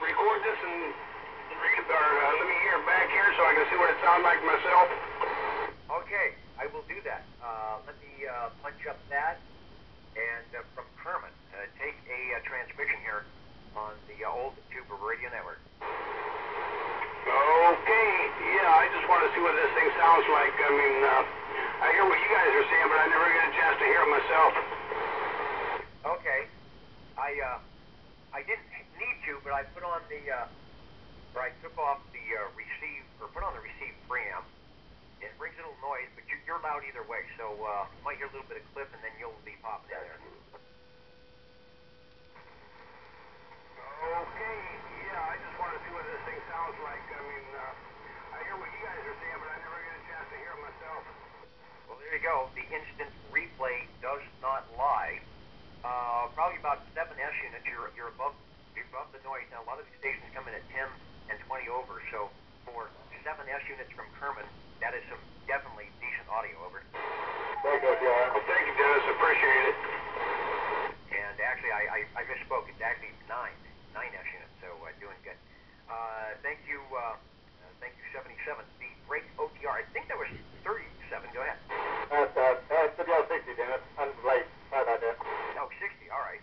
record this and read it, or let me hear it back here so I can see what it sounds like myself? Okay, I will do that. Let me punch up that. And from Kermit, take a transmission here on the old Tuber Radio Network. Okay, yeah, I just want to see what this thing sounds like. I mean, I hear what you guys are saying, but I never get a chance to hear it myself. Okay, I didn't need to, but I put on the, or I took off the receive, or put on the receive preamp. It brings a little noise, but you're loud either way, so you might hear a little bit of clip, and then you'll be popping in there. Okay, yeah, I just want to see what this thing sounds like. I mean, I hear what you guys are saying, but I never get a chance to hear it myself. Well, there you go. The instant replay does not lie. Probably about 7S units. You're above the noise. Now, a lot of these stations come in at 10 and 20 over, so for 7S units from Kerman, that is some definitely decent audio over. Thank you, Dennis. Appreciate it. And actually, I misspoke. It's actually 9S units, so doing good. Thank you, 77. The break OTR, I think that was 37. Go ahead. That's WL 60, Dennis. I'm late. Sorry about that. Oh, 60. All right.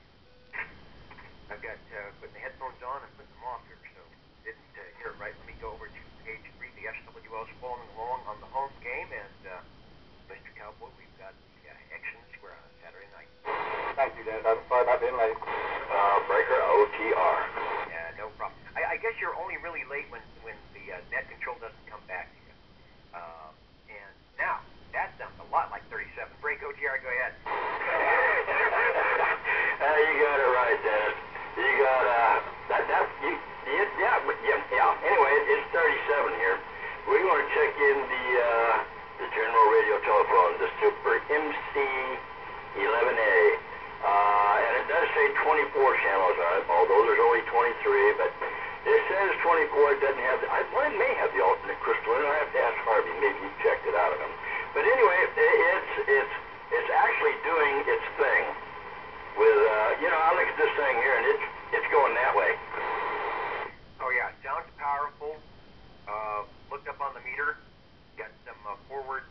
I've got putting the headphones on and putting them off here, so didn't hear it right. Let me go over to page 3. The SWL's following along on the home game, and Mr. Cowboy, we've got the Exon Square on Saturday night. Thank you, Dennis. I'm sorry about being late. Breaker OTR. Yeah, no problem. I guess you're only really late when the net control doesn't come back to you. And now, that sounds a lot like 37. Break OTR, go ahead. You got it right, Dennis. You got, anyway, it's 37 here. We're going to check in the general radio telephone, the Super MC11A. And it does say 24 channels on it, although there's only 23, but it says 24. It doesn't have it may have the alternate crystal in it. I have to ask Harvey. Maybe he checked it out of him. But anyway, it's actually doing its thing. With I look at this thing here, and it's going that way. Oh yeah, sounds powerful. Looked up on the meter. Got some forward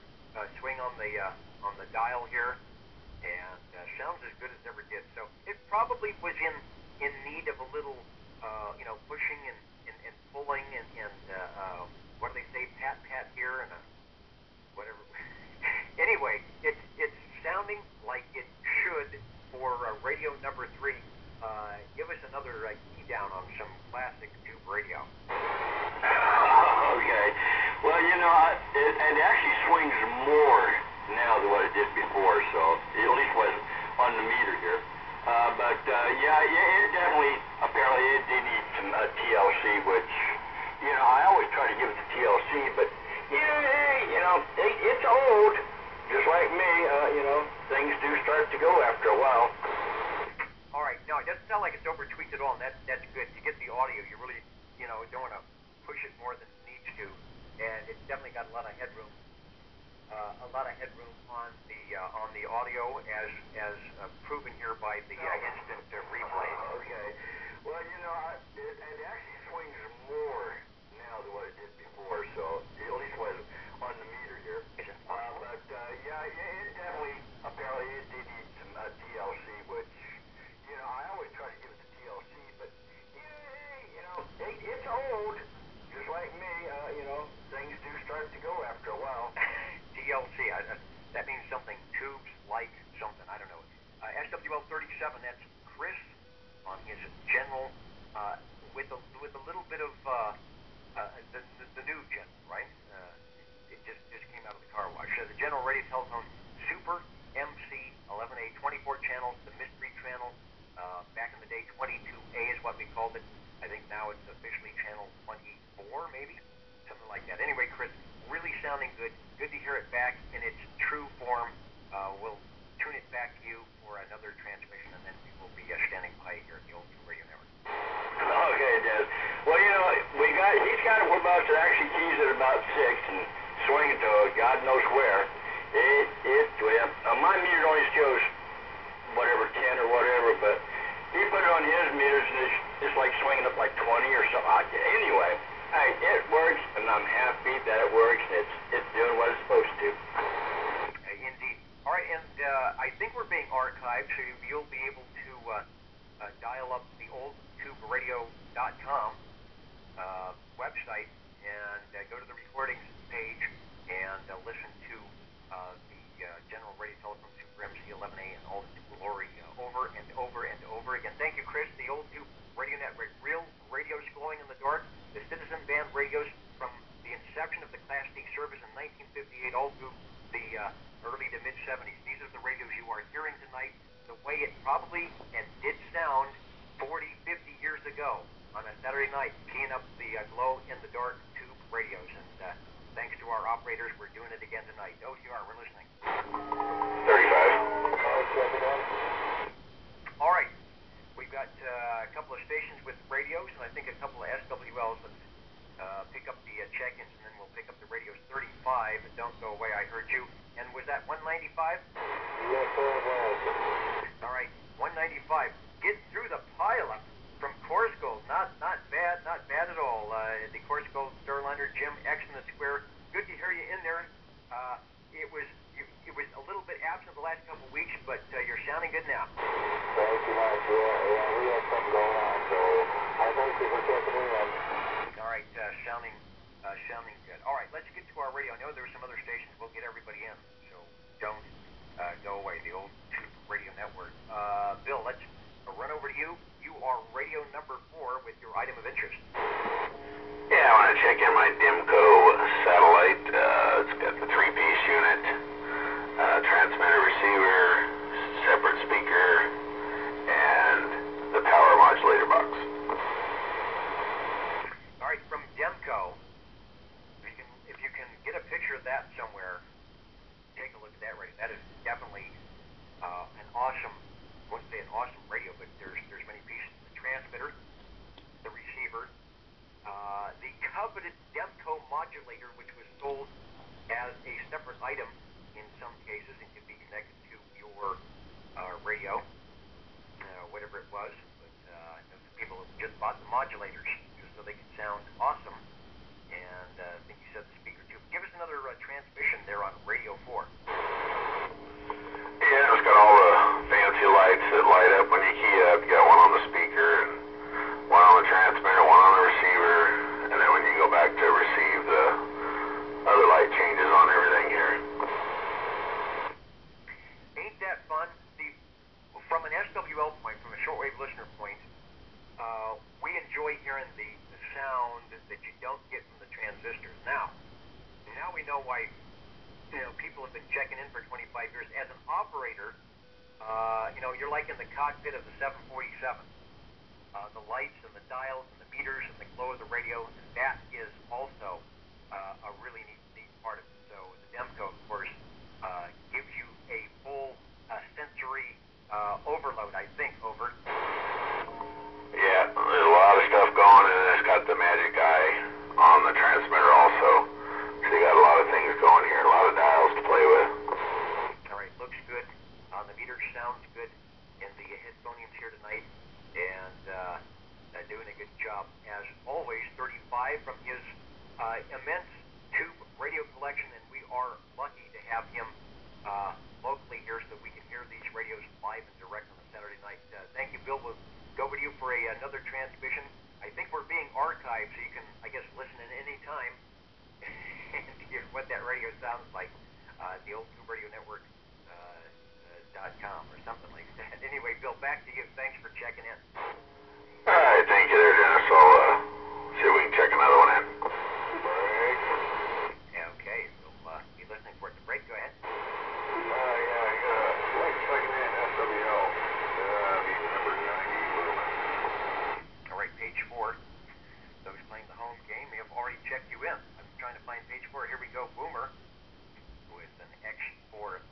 swing on the dial here, and sounds as good as ever did. So it probably was in need of a little, pushing and pulling and what do they say, pat here and whatever. Anyway, it's sounding like it should for radio number 3. Give us another key down on some classic tube radio. Okay. Well, it actually swings more now than what it did before, so at least was on the meter here. It definitely, apparently it did need some TLC, which, I always try to give it the TLC, but, it's old. Just like me, things do start to go after a while. All right, no, it doesn't sound like it's over-tweaked at all, and that's good. To get the audio, you really, don't want to push it more than it needs to, and it's definitely got a lot of headroom. On the audio, as proven here by the instant replay. Okay. Well, it actually swings more now than what it did before, so at least was on the meter here. Is it? It definitely, apparently it did need some TLC, which, I always try to give it the TLC, but, it's old. Just like me, things do start to go after a while. TLC, that means something, tubes like something, I don't know. SWL 37, that's Chris on his general, with a little bit of the new gen, right? It just came out of the car wash. The general radio telephone, Super MC11A, 24 channels, the mystery channel. Back in the day, 22A is what we called it. I think now it's officially channel 24, maybe? Something like that. Anyway, Chris, really sounding good. Good to hear it back in its true form. We'll tune it back to you for another transmission, and then we will be standing by here at the Old Tube Radio Network. Okay, Des. Well, he's got it about to actually keys at about 6 and swing it to God knows where. My meter only shows whatever, 10 or whatever, but he put it on his meters, and it's like swinging up like 20 or SWL.com website and go to the recordings page and listen to the General Radio Telephone Super MC 11A and all its glory over and over and over again. Thank you, Chris. The old Tube Radio Network, real radios glowing in the dark, the Citizen Band radios from the inception of the Class D service in 1958 all through the early to mid-70s. These are the radios you are hearing tonight, the way it probably and did sound 40, 50 years ago on a Saturday night, keying up the glow-in-the-dark tube radios. And thanks to our operators, we're doing it again tonight. OTR, we're listening. 35. All right. We've got a couple of stations with radios, and I think a couple of SWLs. Let's pick up the check-ins, and then we'll pick up the radios. 35, don't go away, I heard you. And was that 195? Yes, sir, it was. All right, 195. Get through the pileup from Course Gold. Not bad at all. The Course Gold Starliner, Jim X in the square. Good to hear you in there. It was a little bit absent the last couple of weeks, but you're sounding good now. Thank you much. Yeah, we had something going on, so I thank you for checking in. All right, sounding good. All right, let's get to our radio. I know there were some other stations. We'll get everybody in, so don't go away. The old Tube Radio Network. Bill, let's run over to you. You are radio number 4 with your item of interest. Yeah, I want to check in my Dimco satellite. It's got the 3-piece unit, transmitter, receiver, separate speaker, and the power modulator box. All right, from Demco, if you can get a picture of that somewhere, take a look at that radio. That is definitely an awesome, I wouldn't say an awesome radio, but there's many pieces. The transmitter, the receiver, the coveted Demco modulator, which was sold as a separate item in some cases and can be connected to your radio, whatever it was. But I know some people have just bought the modulators just so they can sound awesome. And I think you said the speaker too. Give us another transmission there on Radio 4. Yeah, it's got all the fancy lights that light up when you key up. You got one on the speaker and one on the transmitter, one on the receiver, and then when you go back to receive, the other light changes on everything here. Ain't that fun? From an SWL point, from a shortwave listener point, we enjoy hearing the sound that you don't get from the transistors. Now we know why people have been checking in for 25 years. As an operator, you're like in the cockpit of the 747. The lights and the dials and the meters and the glow of the radio, that is also a really neat part of it. So the Demco, of course, gives you a full sensory overload, I think, over. Yeah, there's a lot of stuff going, and it's got the Magic Eye on the transmitter also. So you got a lot of things going here, a lot of dials to play with. All right, looks good. The meter sounds good in the headphonians here tonight, and doing a good job as always. 35 from his immense tube radio collection, and we are lucky to have him locally here so we can hear these radios live and direct on a Saturday night. Thank you, Bill. We'll go over to you for another transmission. I think we're being archived, so you can, I guess, listen at any time and hear what that radio sounds like. The old Tube Radio Network .com or something like that. Anyway, Bill, back to you. Thanks for checking in. All right, thank you there, Dennis. I'll see if we can check another one in. Break. Okay, we'll be listening for it. The break, go ahead. Like checking in SWL. Number 90. All right, page 4. Those playing the home game may have already checked you in. I'm trying to find page 4. Here we go. Boomer with an X490.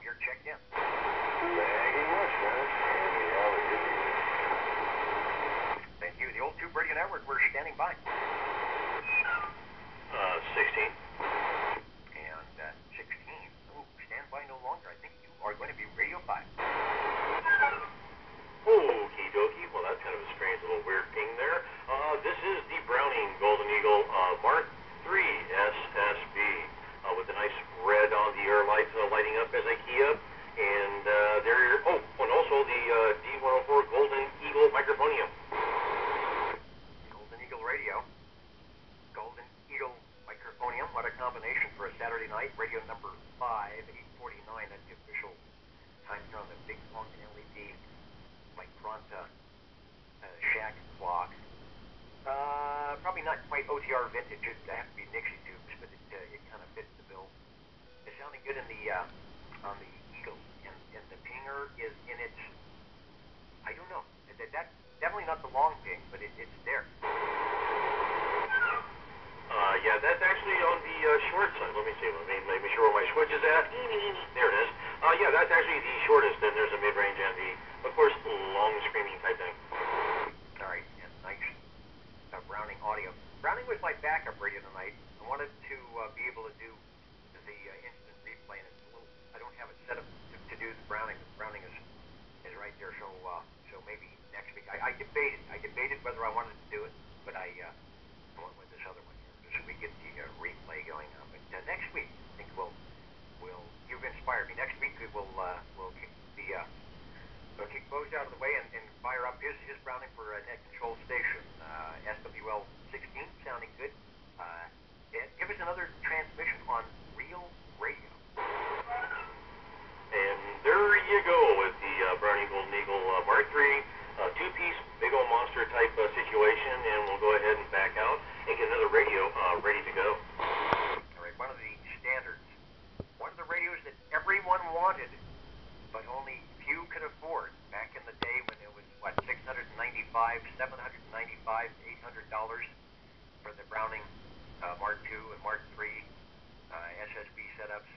You're checked in. Thank you much, Dennis. Thank you. The old Tube Radio Network, we're standing by. 16. And 16. Oh, stand by no longer. I think you are going to be Radio 5. Okie dokie. Well, that's kind of a strange little weird ping there. This is the Browning Golden Eagle Mark III SSB with a nice red on the air lights lighting up as I key up. And and also the D104 Golden Eagle Microphonium. quite OTR vintage. It have to be Nixie tubes, but it kind of fits the bill. It's sounding good in the on the Eagle, and the pinger is in its. I don't know. That's definitely not the long ping, but it's there. Yeah, that's actually on the short side. Let me see. Let me make sure where my switch is at. There it is. Yeah, that's actually the shortest. Then there's a mid-range and the, of course, long screaming type thing. All right, and nice Browning audio. Browning was my backup radio tonight. I wanted to be able to do the instant replay, and it's a little. I don't have it set up to do the Browning. The Browning is right there, so maybe next week. I debated whether I wanted to do it, but I went with this other one here, so we get the replay going on. But next week, I think we'll you've inspired me. Next week we'll kick we'll kick Bose out of the way and fire up his Browning for a net control station, SWL 16, sounding good. And give us another transmission on real radio. And there you go with the Browning Golden Eagle Mark III, two-piece, big old monster type situation, and we'll go ahead and back out and get another radio ready to go. All right, one of the standards, one of the radios that everyone wanted, but only few could afford. Back in the day when it was what, $695, $795, $800 for the Browning Mark II and Mark III SSB setups.